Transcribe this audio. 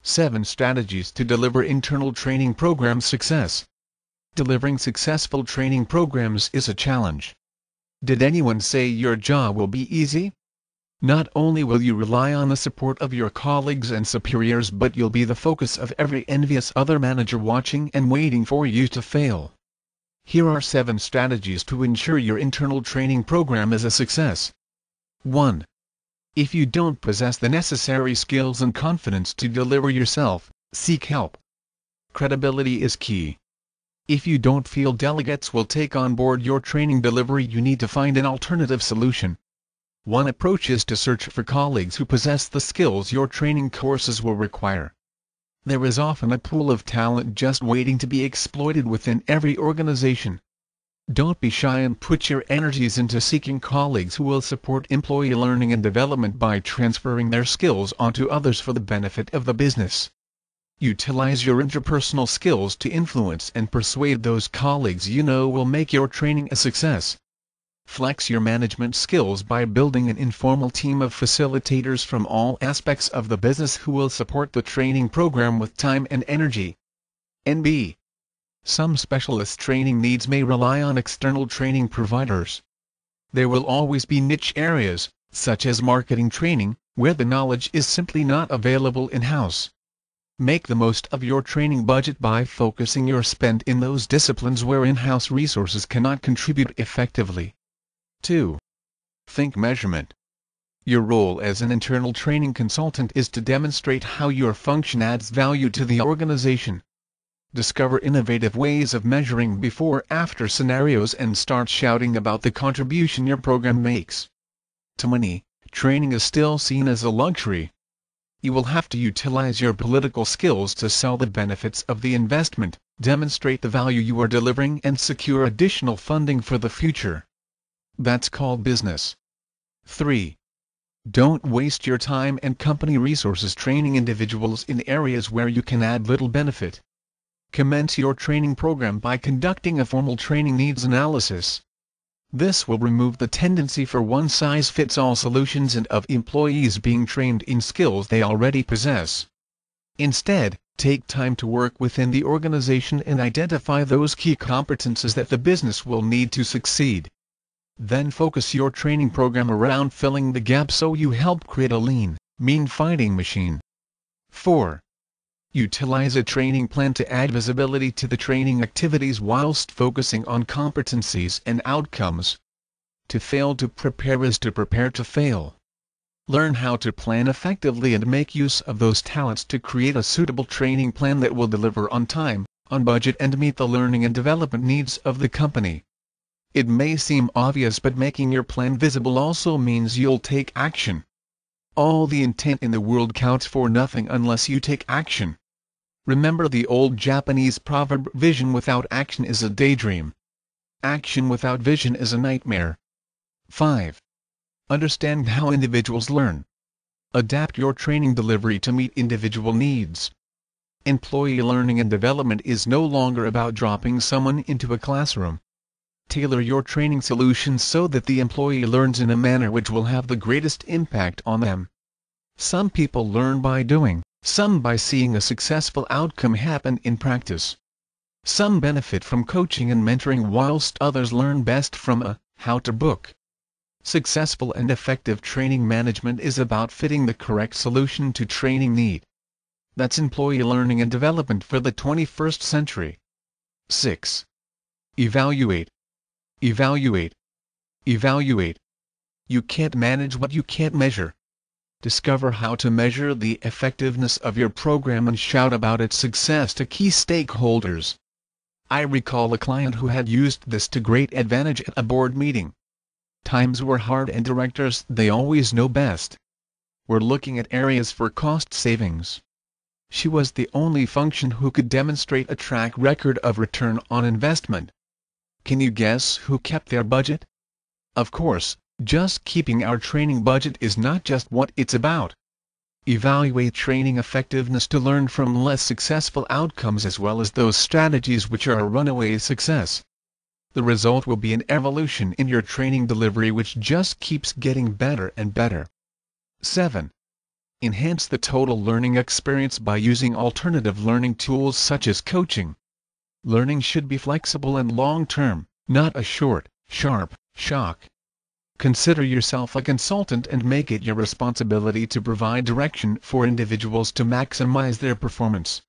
7 Strategies to deliver internal training program success. Delivering successful training programs is a challenge. Did anyone say your job will be easy? Not only will you rely on the support of your colleagues and superiors, but you'll be the focus of every envious other manager watching and waiting for you to fail. Here are 7 strategies to ensure your internal training program is a success. 1. If you don't possess the necessary skills and confidence to deliver yourself, seek help. Credibility is key. If you don't feel delegates will take on board your training delivery, you need to find an alternative solution. One approach is to search for colleagues who possess the skills your training courses will require. There is often a pool of talent just waiting to be exploited within every organization. Don't be shy and put your energies into seeking colleagues who will support employee learning and development by transferring their skills onto others for the benefit of the business. Utilize your interpersonal skills to influence and persuade those colleagues you know will make your training a success. Flex your management skills by building an informal team of facilitators from all aspects of the business who will support the training program with time and energy. NB. Some specialist training needs may rely on external training providers. There will always be niche areas, such as marketing training, where the knowledge is simply not available in-house. Make the most of your training budget by focusing your spend in those disciplines where in-house resources cannot contribute effectively. 2. Think measurement. Your role as an internal training consultant is to demonstrate how your function adds value to the organization. Discover innovative ways of measuring before-after scenarios and start shouting about the contribution your program makes. To many, training is still seen as a luxury. You will have to utilize your political skills to sell the benefits of the investment, demonstrate the value you are delivering, and secure additional funding for the future. That's called business. 3. Don't waste your time and company resources training individuals in areas where you can add little benefit. Commence your training program by conducting a formal training needs analysis. This will remove the tendency for one-size-fits-all solutions and of employees being trained in skills they already possess. Instead, take time to work within the organization and identify those key competencies that the business will need to succeed. Then focus your training program around filling the gap so you help create a lean, mean fighting machine. 4. Utilize a training plan to add visibility to the training activities whilst focusing on competencies and outcomes. To fail to prepare is to prepare to fail. Learn how to plan effectively and make use of those talents to create a suitable training plan that will deliver on time, on budget, and meet the learning and development needs of the company. It may seem obvious, but making your plan visible also means you'll take action. All the intent in the world counts for nothing unless you take action. Remember the old Japanese proverb, vision without action is a daydream. Action without vision is a nightmare. 5. Understand how individuals learn. Adapt your training delivery to meet individual needs. Employee learning and development is no longer about dropping someone into a classroom. Tailor your training solutions so that the employee learns in a manner which will have the greatest impact on them. Some people learn by doing, some by seeing a successful outcome happen in practice. Some benefit from coaching and mentoring, whilst others learn best from a how-to book. Successful and effective training management is about fitting the correct solution to training need. That's employee learning and development for the 21st century. 6. Evaluate. Evaluate. Evaluate. You can't manage what you can't measure. Discover how to measure the effectiveness of your program and shout about its success to key stakeholders. I recall a client who had used this to great advantage at a board meeting. Times were hard and directors, they always know best, were looking at areas for cost savings. She was the only function who could demonstrate a track record of return on investment. Can you guess who kept their budget? Of course, just keeping our training budget is not just what it's about. Evaluate training effectiveness to learn from less successful outcomes as well as those strategies which are a runaway success. The result will be an evolution in your training delivery which just keeps getting better and better. 7. Enhance the total learning experience by using alternative learning tools such as coaching. Learning should be flexible and long-term, not a short, sharp shock. Consider yourself a consultant and make it your responsibility to provide direction for individuals to maximize their performance.